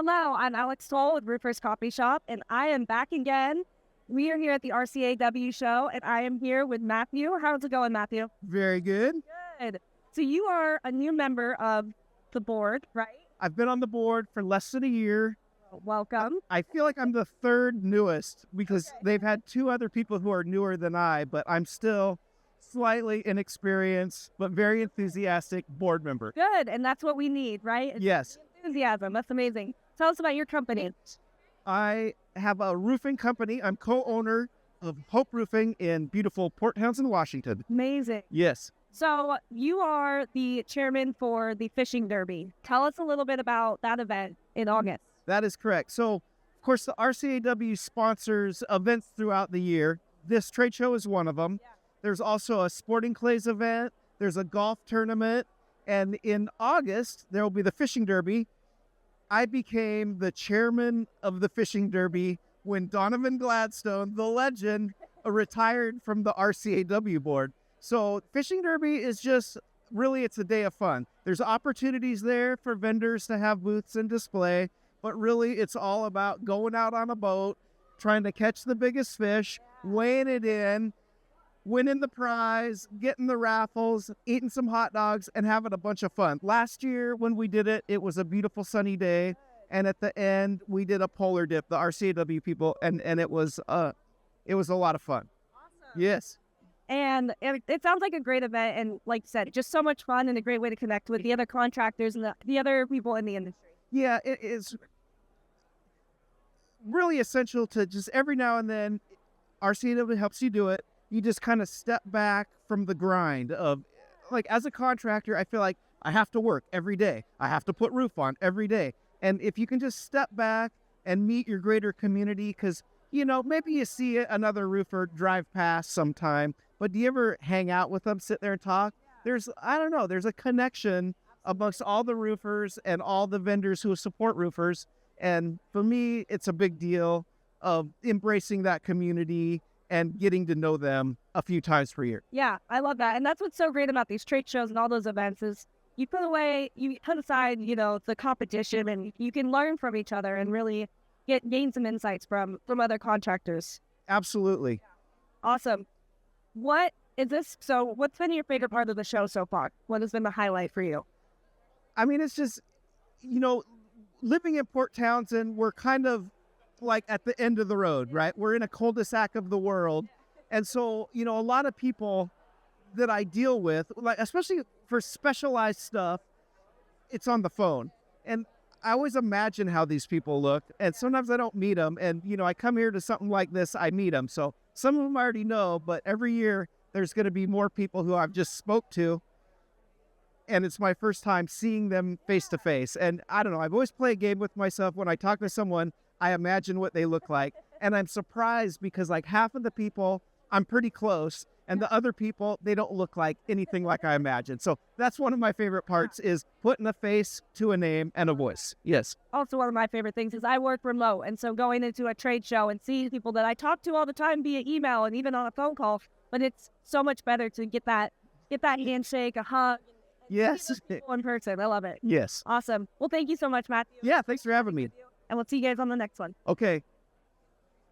Hello, I'm Alex Toll with Roofer's Coffee Shop, and I am back again. We are here at the RCAW show, and I am here with Matthew. How's it going, Matthew? Very good. Good. So you are a new member of the board, right? I've been on the board for less than a year. Welcome. I feel like I'm the third newest because they've had two other people who are newer than I, but I'm still slightly inexperienced, but very enthusiastic board member. Good, and that's what we need, right? Yes. Enthusiasm. That's amazing. Tell us about your company. I have a roofing company. I'm co-owner of Hope Roofing in beautiful Port Townsend, Washington. Amazing. Yes. So you are the chairman for the Fishing Derby. Tell us a little bit about that event in August. That is correct. So, of course, the RCAW sponsors events throughout the year. This trade show is one of them. Yeah. There's also a sporting clays event. There's a golf tournament. And in August, there will be the Fishing Derby. I became the chairman of the Fishing Derby when Donovan Gladstone, the legend, retired from the RCAW board. So Fishing Derby is just, really, it's a day of fun. There's opportunities there for vendors to have booths and display, but really it's all about going out on a boat, trying to catch the biggest fish, weighing it in, winning the prize, getting the raffles, eating some hot dogs, and having a bunch of fun. Last year when we did it, it was a beautiful sunny day, and at the end we did a polar dip, the RCAW people, and it was a lot of fun. Awesome. Yes. And it sounds like a great event, and like you said, just so much fun and a great way to connect with the other contractors and the other people in the industry. Yeah, it is really essential to just every now and then, RCAW helps you do it. You just kind of step back from the grind of, like, as a contractor, I feel like I have to work every day. I have to put roof on every day. And if you can just step back and meet your greater community, because, you know, maybe you see another roofer drive past sometime, but do you ever hang out with them, sit there and talk? There's a connection amongst all the roofers and all the vendors who support roofers. And for me, it's a big deal of embracing that community and getting to know them a few times per year. Yeah, I love that. And that's what's so great about these trade shows and all those events is you put aside, the competition, and you can learn from each other and really gain some insights from other contractors. Absolutely. Awesome. What's been your favorite part of the show so far? What has been the highlight for you? I mean, it's just, living in Port Townsend, we're kind of like at the end of the road, right? We're in a cul-de-sac of the world. And so, a lot of people that I deal with, like, especially for specialized stuff, it's on the phone. And I always imagine how these people look. And sometimes I don't meet them. And, I come here to something like this, I meet them. So some of them I already know, but every year there's going to be more people who I've just spoke to. And it's my first time seeing them face to face. And I don't know, I've always played a game with myself. When I talk to someone, I imagine what they look like. And I'm surprised because, like, half of the people, I'm pretty close. And the other people, they don't look like anything like I imagined. So that's one of my favorite parts, is putting a face to a name and a voice. Yes. Also, one of my favorite things is I work remote. And so going into a trade show and seeing people that I talk to all the time via email and even on a phone call, but it's so much better to get that handshake, a hug. Yes. In person. I love it. Yes. Awesome. Well, thank you so much, Matthew. Yeah, thanks for having me. And we'll see you guys on the next one. Okay.